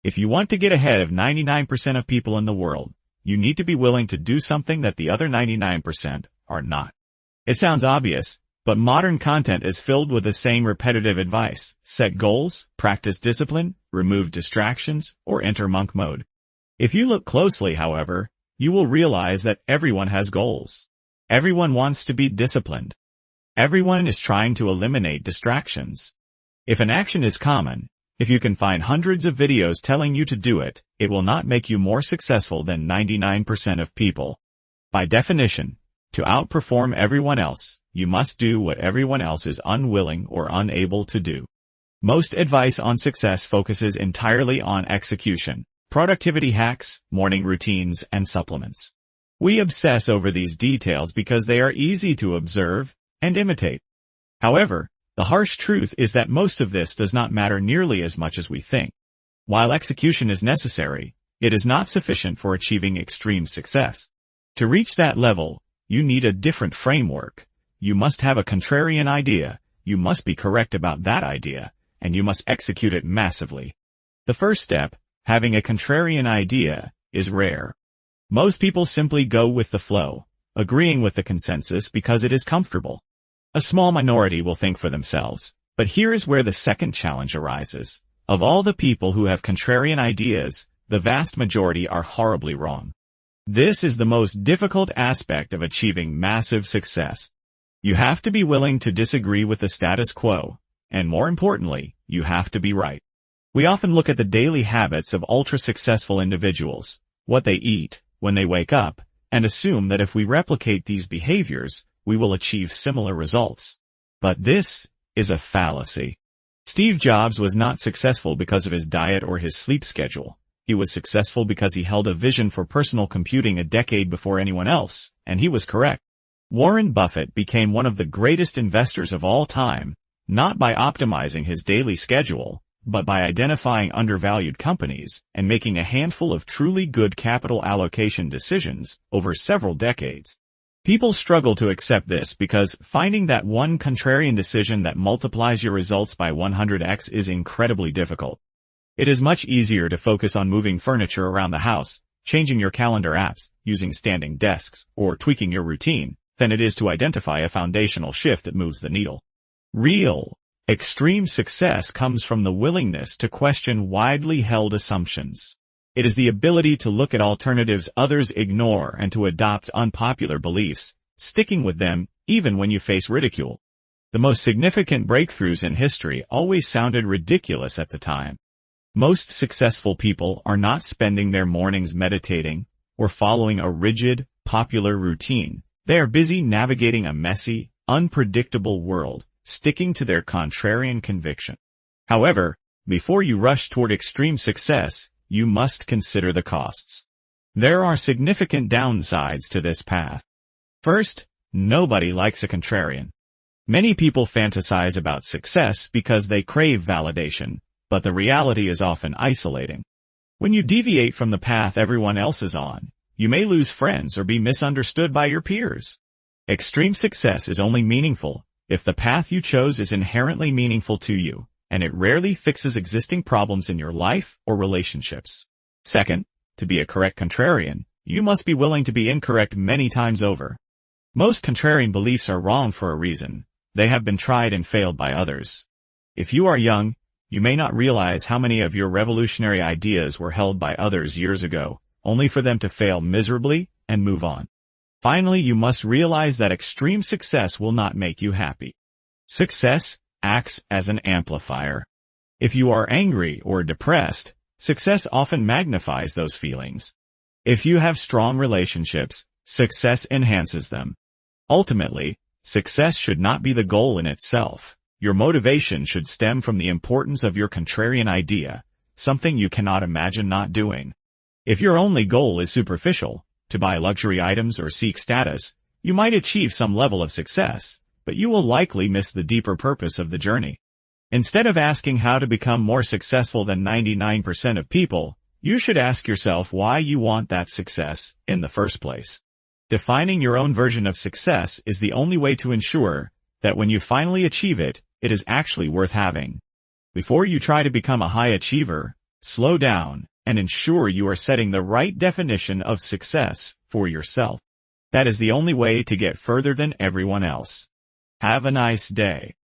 If you want to get ahead of 99% of people in the world, you need to be willing to do something that the other 99% are not. It sounds obvious, but modern content is filled with the same repetitive advice. Set goals, practice discipline, remove distractions, or enter monk mode. If you look closely, however, you will realize that everyone has goals. Everyone wants to be disciplined. Everyone is trying to eliminate distractions. If an action is common, if you can find hundreds of videos telling you to do it, it will not make you more successful than 99% of people. By definition, to outperform everyone else, you must do what everyone else is unwilling or unable to do. Most advice on success focuses entirely on execution, productivity hacks, morning routines, and supplements. We obsess over these details because they are easy to observe and imitate. However, the harsh truth is that most of this does not matter nearly as much as we think. While execution is necessary, it is not sufficient for achieving extreme success. To reach that level, you need a different framework. You must have a contrarian idea, you must be correct about that idea, and you must execute it massively. The first step, having a contrarian idea, is rare. Most people simply go with the flow, agreeing with the consensus because it is comfortable. A small minority will think for themselves, but here is where the second challenge arises. Of all the people who have contrarian ideas, the vast majority are horribly wrong. This is the most difficult aspect of achieving massive success. You have to be willing to disagree with the status quo, and more importantly, you have to be right. We often look at the daily habits of ultra-successful individuals, what they eat, when they wake up, and assume that if we replicate these behaviors, we will achieve similar results. But this is a fallacy. Steve Jobs was not successful because of his diet or his sleep schedule. He was successful because he held a vision for personal computing a decade before anyone else, and he was correct. Warren Buffett became one of the greatest investors of all time, not by optimizing his daily schedule, but by identifying undervalued companies and making a handful of truly good capital allocation decisions over several decades. People struggle to accept this because finding that one contrarian decision that multiplies your results by 100x is incredibly difficult. It is much easier to focus on moving furniture around the house, changing your calendar apps, using standing desks, or tweaking your routine, than it is to identify a foundational shift that moves the needle. Real, extreme success comes from the willingness to question widely held assumptions. It is the ability to look at alternatives others ignore and to adopt unpopular beliefs, sticking with them even when you face ridicule. The most significant breakthroughs in history always sounded ridiculous at the time. Most successful people are not spending their mornings meditating or following a rigid, popular routine. They are busy navigating a messy, unpredictable world, sticking to their contrarian conviction. However, before you rush toward extreme success, you must consider the costs. There are significant downsides to this path. First, nobody likes a contrarian. Many people fantasize about success because they crave validation, but the reality is often isolating. When you deviate from the path everyone else is on, you may lose friends or be misunderstood by your peers. Extreme success is only meaningful if the path you chose is inherently meaningful to you, and it rarely fixes existing problems in your life or relationships. Second, to be a correct contrarian, you must be willing to be incorrect many times over. Most contrarian beliefs are wrong for a reason. They have been tried and failed by others. If you are young, you may not realize how many of your revolutionary ideas were held by others years ago, only for them to fail miserably and move on. Finally, you must realize that extreme success will not make you happy. Success acts as an amplifier. If you are angry or depressed, success often magnifies those feelings. If you have strong relationships, success enhances them. Ultimately, success should not be the goal in itself. Your motivation should stem from the importance of your contrarian idea, something you cannot imagine not doing. If your only goal is superficial, to buy luxury items or seek status, you might achieve some level of success, but you will likely miss the deeper purpose of the journey. Instead of asking how to become more successful than 99% of people, you should ask yourself why you want that success in the first place. Defining your own version of success is the only way to ensure that when you finally achieve it, it is actually worth having. Before you try to become a high achiever, slow down, and ensure you are setting the right definition of success for yourself. That is the only way to get further than everyone else. Have a nice day.